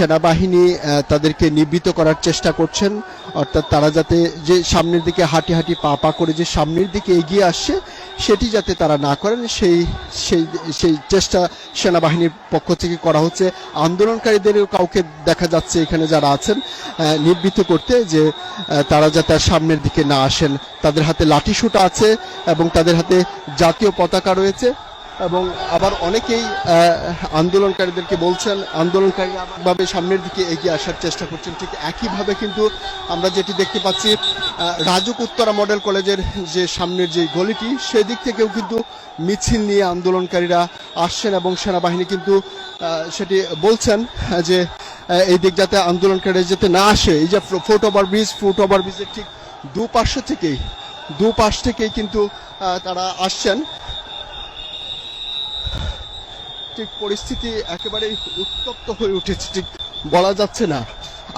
সেনাবাহিনী তাদেরকে নিবৃত্ত করার চেষ্টা করছেন, অর্থাৎ তারা যাতে যে সামনের দিকে হাঁটি হাঁটি পা পা করে যে সামনের দিকে এগিয়ে আসছে সেটি যাতে তারা না করেন সেই সেই সেই চেষ্টা সেনাবাহিনীর পক্ষ থেকে করা হচ্ছে। আন্দোলনকারীদেরও কাউকে দেখা যাচ্ছে এখানে যারা আছেন নিবৃত্ত করতে, যে তারা যাতে সামনের দিকে না আসেন। তাদের হাতে লাঠিসোঁটা আছে এবং তাদের হাতে জাতীয় পতাকা রয়েছে, এবং আবার অনেকেই আন্দোলনকারীদেরকে বলছেন আন্দোলনকারীরা ভাবে সামনের দিকে এগিয়ে আসার চেষ্টা করছেন। ঠিক একইভাবে কিন্তু আমরা যেটি দেখতে পাচ্ছি রাজুক উত্তরা মডেল কলেজের যে সামনের যে গলিটি সেদিক থেকেও কিন্তু মিছিল নিয়ে আন্দোলনকারীরা আসছেন, এবং সেনাবাহিনী কিন্তু সেটি বলছেন যে এই দিক যাতে আন্দোলনকারীরা যাতে না আসে। এই যে ফুট ওভার ব্রিজের ঠিক দুপাশ থেকেই কিন্তু তারা আসছেন। ঠিক পরিস্থিতি একেবারে উত্তপ্ত হয়ে উঠেছে, ঠিক বলা যাচ্ছে না।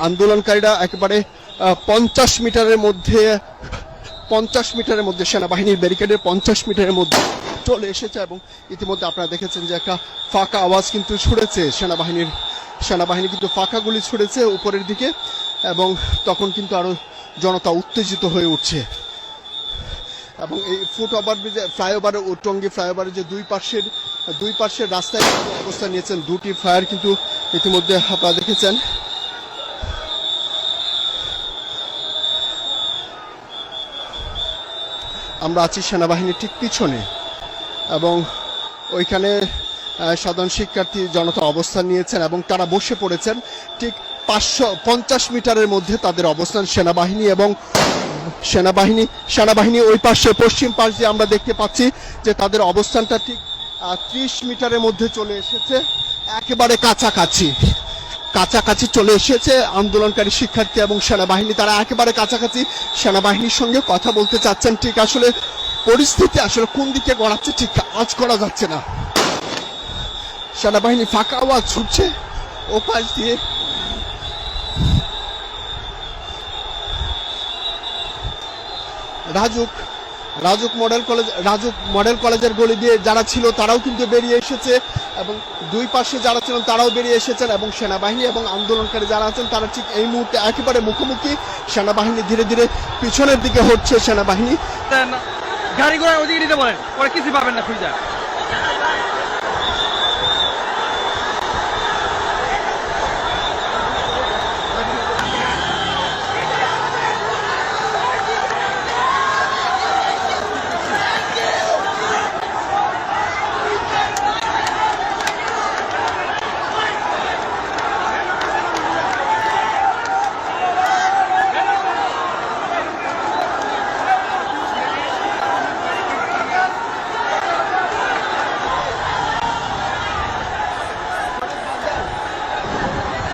আন্দোলনকারীরা একেবারে 50 মিটারের মধ্যে সেনাবাহিনীর ব্যারিকেডের 50 মিটারের মধ্যে চলে এসেছে, এবং ইতিমধ্যে আপনারা দেখেছেন যে একটা ফাঁকা আওয়াজ কিন্তু ছুড়েছে সেনাবাহিনী কিন্তু ফাঁকা গুলি ছুড়েছে উপরের দিকে, এবং তখন কিন্তু আরো জনতা উত্তেজিত হয়ে উঠছে। এবং এই ফুট ওভার ব্রিজে টঙ্গী ফ্লাইওভারের যে দুই পাশের রাস্তায় অবস্থান নিয়েছেন দুটি ফায়ার কিন্তু ইতিমধ্যে আপনারা দেখেছেন। আমরা আছি সেনাবাহিনীর ঠিক পিছনে, এবং ওইখানে সাধারণ শিক্ষার্থী জনতা অবস্থান নিয়েছেন এবং তারা বসে পড়েছেন। ঠিক 550 মিটারের মধ্যে তাদের অবস্থান। সেনাবাহিনী ওই পাশে পশ্চিম পাশ দিয়ে আমরা দেখতে পাচ্ছি যে তাদের অবস্থানটা ঠিক 30 মিটারের মধ্যে চলে এসেছে, একেবারে কাছাকাছি চলে এসেছে আন্দোলনকারী শিক্ষার্থী এবং সেনাবাহিনী। তারা একেবারে কাছাকাছি সেনাবাহিনীর সঙ্গে কথা বলতে চাচ্ছেন। ঠিক আসলে পরিস্থিতি আসলে কোন দিকে গড়াচ্ছে ঠিক আজ করা যাচ্ছে না। সেনাবাহিনী ফাঁকা আওয়াজ ছুটছে ও পাশ দিয়ে। রাজুক মডেল কলেজের গলি দিয়ে যারা ছিল তারাও কিন্তু বেরিয়ে এসেছে, এবং দুই পাশে যারা ছিলেন তারাও বেরিয়ে এসেছেন, এবং সেনাবাহিনী এবং আন্দোলনকারী যারা আছেন তারা ঠিক এই মুহূর্তে একেবারে মুখোমুখি। সেনাবাহিনী ধীরে ধীরে পিছনের দিকে হচ্ছে। সেনাবাহিনী গাড়ি ঘোড়া ওদিকে নিতে বলেন, পরে কিছু পাবেন না খুঁজা।